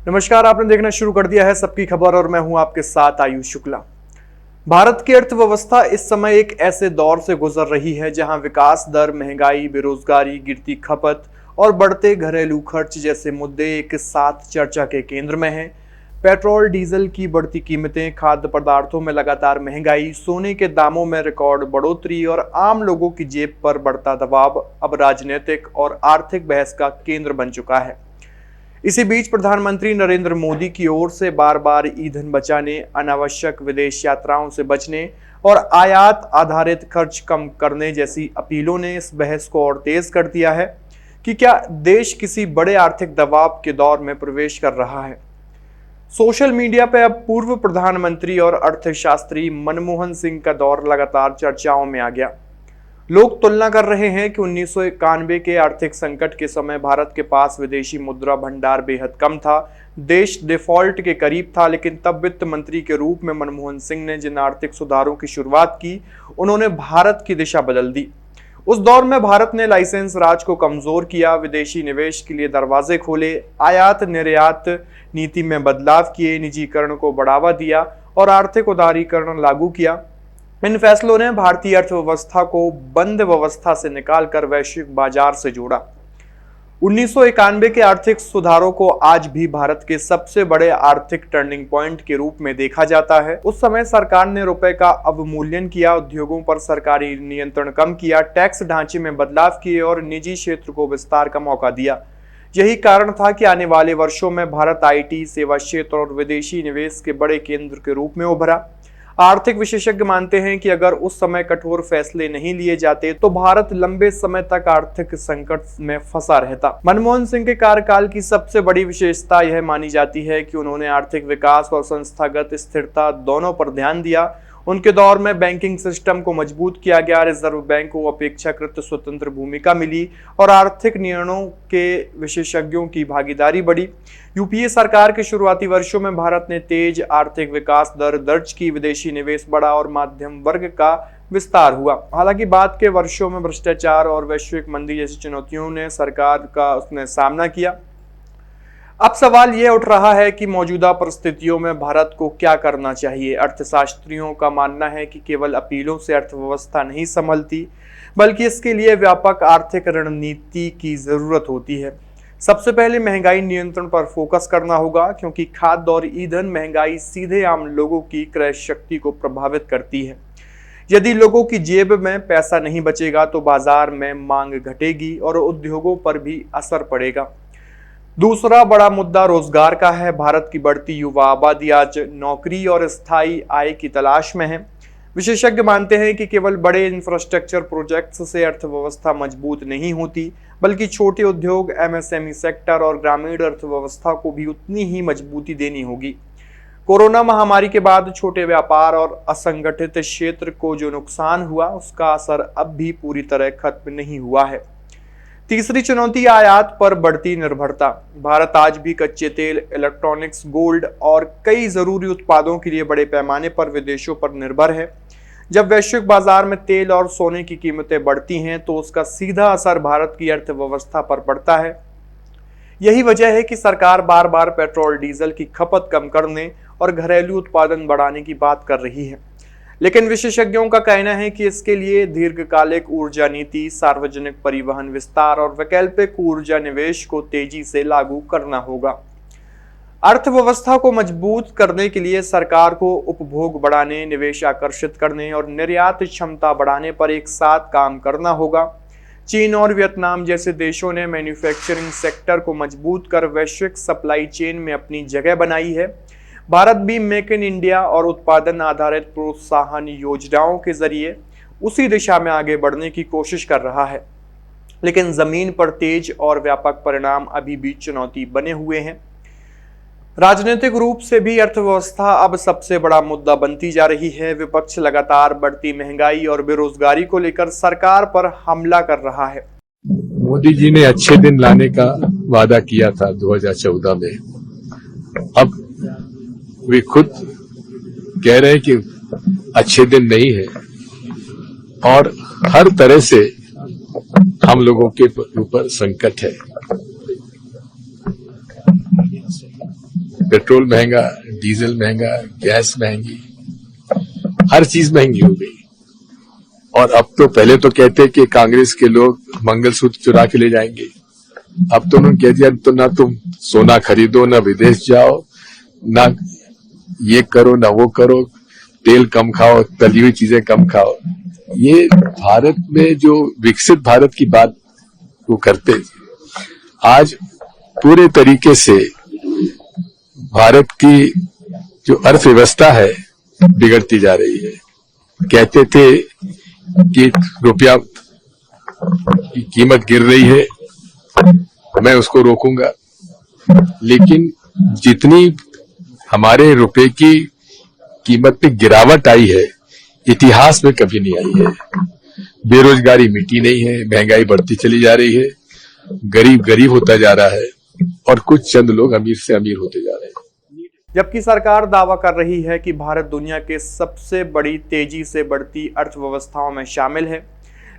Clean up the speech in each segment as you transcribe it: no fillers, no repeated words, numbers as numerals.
नमस्कार, आपने देखना शुरू कर दिया है सबकी खबर और मैं हूं आपके साथ आयुष शुक्ला। भारत की अर्थव्यवस्था इस समय एक ऐसे दौर से गुजर रही है जहां विकास दर, महंगाई, बेरोजगारी, गिरती खपत और बढ़ते घरेलू खर्च जैसे मुद्दे एक साथ चर्चा के केंद्र में हैं। पेट्रोल डीजल की बढ़ती कीमतें, खाद्य पदार्थों में लगातार महंगाई, सोने के दामों में रिकॉर्ड बढ़ोतरी और आम लोगों की जेब पर बढ़ता दबाव अब राजनीतिक और आर्थिक बहस का केंद्र बन चुका है। इसी बीच प्रधानमंत्री नरेंद्र मोदी की ओर से बार बार ईंधन बचाने, अनावश्यक विदेश यात्राओं से बचने और आयात आधारित खर्च कम करने जैसी अपीलों ने इस बहस को और तेज कर दिया है कि क्या देश किसी बड़े आर्थिक दबाव के दौर में प्रवेश कर रहा है। सोशल मीडिया पर अब पूर्व प्रधानमंत्री और अर्थशास्त्री मनमोहन सिंह का दौर लगातार चर्चाओं में आ गया। लोग तुलना कर रहे हैं कि 1991 के आर्थिक संकट के समय भारत के पास विदेशी मुद्रा भंडार बेहद कम था, देश डिफॉल्ट के करीब था, लेकिन तब वित्त मंत्री के रूप में मनमोहन सिंह ने जिन आर्थिक सुधारों की शुरुआत की, उन्होंने भारत की दिशा बदल दी। उस दौर में भारत ने लाइसेंस राज को कमजोर किया, विदेशी निवेश के लिए दरवाजे खोले, आयात निर्यात नीति में बदलाव किए, निजीकरण को बढ़ावा दिया और आर्थिक उदारीकरण लागू किया। इन फैसलों ने भारतीय अर्थव्यवस्था को बंद व्यवस्था से निकालकर वैश्विक बाजार से जोड़ा। 1991 के आर्थिक सुधारों को आज भी भारत के सबसे बड़े आर्थिक टर्निंग पॉइंट के रूप में देखा जाता है। उस समय सरकार ने रुपए का अवमूल्यन किया, उद्योगों पर सरकारी नियंत्रण कम किया, टैक्स ढांचे में बदलाव किए और निजी क्षेत्र को विस्तार का मौका दिया। यही कारण था कि आने वाले वर्षों में भारत आईटी, सेवा क्षेत्र और विदेशी निवेश के बड़े केंद्र के रूप में उभरा। आर्थिक विशेषज्ञ मानते हैं कि अगर उस समय कठोर फैसले नहीं लिए जाते तो भारत लंबे समय तक आर्थिक संकट में फंसा रहता। मनमोहन सिंह के कार्यकाल की सबसे बड़ी विशेषता यह मानी जाती है कि उन्होंने आर्थिक विकास और संस्थागत स्थिरता दोनों पर ध्यान दिया। उनके दौर में बैंकिंग सिस्टम को मजबूत किया गया, रिजर्व बैंक को अपेक्षाकृत स्वतंत्र भूमिका मिली और आर्थिक निर्णयों के विशेषज्ञों की भागीदारी बढ़ी। यूपीए सरकार के शुरुआती वर्षों में भारत ने तेज आर्थिक विकास दर दर्ज की, विदेशी निवेश बढ़ा और मध्यम वर्ग का विस्तार हुआ। हालांकि बाद के वर्षों में भ्रष्टाचार और वैश्विक मंदी जैसी चुनौतियों ने सरकार का उसने सामना किया। अब सवाल यह उठ रहा है कि मौजूदा परिस्थितियों में भारत को क्या करना चाहिए। अर्थशास्त्रियों का मानना है कि केवल अपीलों से अर्थव्यवस्था नहीं संभलती, बल्कि इसके लिए व्यापक आर्थिक रणनीति की जरूरत होती है। सबसे पहले महंगाई नियंत्रण पर फोकस करना होगा, क्योंकि खाद्य और ईंधन महंगाई सीधे आम लोगों की क्रय शक्ति को प्रभावित करती है। यदि लोगों की जेब में पैसा नहीं बचेगा तो बाजार में मांग घटेगी और उद्योगों पर भी असर पड़ेगा। दूसरा बड़ा मुद्दा रोजगार का है। भारत की बढ़ती युवा आबादी आज नौकरी और स्थायी आय की तलाश में है। विशेषज्ञ मानते हैं कि केवल बड़े इंफ्रास्ट्रक्चर प्रोजेक्ट्स से अर्थव्यवस्था मजबूत नहीं होती, बल्कि छोटे उद्योग, एमएसएमई सेक्टर और ग्रामीण अर्थव्यवस्था को भी उतनी ही मजबूती देनी होगी। कोरोना महामारी के बाद छोटे व्यापार और असंगठित क्षेत्र को जो नुकसान हुआ, उसका असर अब भी पूरी तरह खत्म नहीं हुआ है। तीसरी चुनौती आयात पर बढ़ती निर्भरता। भारत आज भी कच्चे तेल, इलेक्ट्रॉनिक्स, गोल्ड और कई जरूरी उत्पादों के लिए बड़े पैमाने पर विदेशों पर निर्भर है। जब वैश्विक बाजार में तेल और सोने की कीमतें बढ़ती हैं तो उसका सीधा असर भारत की अर्थव्यवस्था पर पड़ता है। यही वजह है कि सरकार बार बार पेट्रोल डीजल की खपत कम करने और घरेलू उत्पादन बढ़ाने की बात कर रही है। लेकिन विशेषज्ञों का कहना है कि इसके लिए दीर्घकालिक ऊर्जा नीति, सार्वजनिक परिवहन विस्तार और वैकल्पिक ऊर्जा निवेश को तेजी से लागू करना होगा। अर्थव्यवस्था को मजबूत करने के लिए सरकार को उपभोग बढ़ाने, निवेश आकर्षित करने और निर्यात क्षमता बढ़ाने पर एक साथ काम करना होगा। चीन और वियतनाम जैसे देशों ने मैन्युफैक्चरिंग सेक्टर को मजबूत कर वैश्विक सप्लाई चेन में अपनी जगह बनाई है। भारत भी मेक इन इंडिया और उत्पादन आधारित प्रोत्साहन योजनाओं के जरिए उसी दिशा में आगे बढ़ने की कोशिश कर रहा है। लेकिन जमीन पर तेज और व्यापक परिणाम अभी भी चुनौती बने हुए हैं। राजनीतिक रूप से भी अर्थव्यवस्था अब सबसे बड़ा मुद्दा बनती जा रही है। विपक्ष लगातार बढ़ती महंगाई और बेरोजगारी को लेकर सरकार पर हमला कर रहा है। मोदी जी ने अच्छे दिन लाने का वादा किया था 2014 में। अब वे खुद कह रहे हैं कि अच्छे दिन नहीं है और हर तरह से हम लोगों के ऊपर संकट है। पेट्रोल महंगा, डीजल महंगा, गैस महंगी, हर चीज महंगी हो गई। और अब तो पहले तो कहते कि कांग्रेस के लोग मंगलसूत्र चुरा के ले जाएंगे, अब तो उन्होंने कह दिया तो ना तुम सोना खरीदो, ना विदेश जाओ, ना ये करो ना वो करो, तेल कम खाओ, तली हुई चीजें कम खाओ। ये भारत में जो विकसित भारत की बात वो करते थे, आज पूरे तरीके से भारत की जो अर्थव्यवस्था है बिगड़ती जा रही है। कहते थे कि रुपया की कीमत गिर रही है, मैं उसको रोकूंगा, लेकिन जितनी हमारे रुपए की कीमत में गिरावट आई है इतिहास में कभी नहीं आई है। बेरोजगारी मिटी नहीं है, महंगाई बढ़ती चली जा रही है, गरीब गरीब होता जा रहा है और कुछ चंद लोग अमीर से अमीर होते जा रहे हैं। जबकि सरकार दावा कर रही है कि भारत दुनिया के सबसे बड़ी तेजी से बढ़ती अर्थव्यवस्थाओं में शामिल है,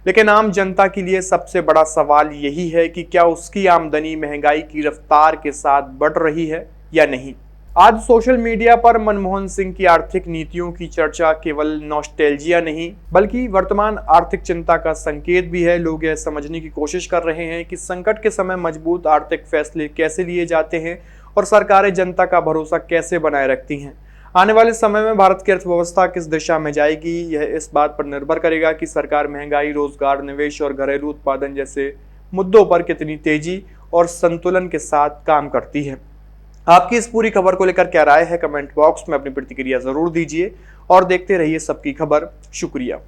लेकिन आम जनता के लिए सबसे बड़ा सवाल यही है कि क्या उसकी आमदनी महंगाई की रफ्तार के साथ बढ़ रही है या नहीं। आज सोशल मीडिया पर मनमोहन सिंह की आर्थिक नीतियों की चर्चा केवल नॉस्टैल्जिया नहीं बल्कि वर्तमान आर्थिक चिंता का संकेत भी है। लोग यह समझने की कोशिश कर रहे हैं कि संकट के समय मजबूत आर्थिक फैसले कैसे लिए जाते हैं और सरकारें जनता का भरोसा कैसे बनाए रखती हैं। आने वाले समय में भारत की अर्थव्यवस्था किस दिशा में जाएगी, यह इस बात पर निर्भर करेगा कि सरकार महंगाई, रोजगार, निवेश और घरेलू उत्पादन जैसे मुद्दों पर कितनी तेजी और संतुलन के साथ काम करती है। आपकी इस पूरी खबर को लेकर क्या राय है, कमेंट बॉक्स में अपनी प्रतिक्रिया जरूर दीजिए और देखते रहिए सबकी खबर। शुक्रिया।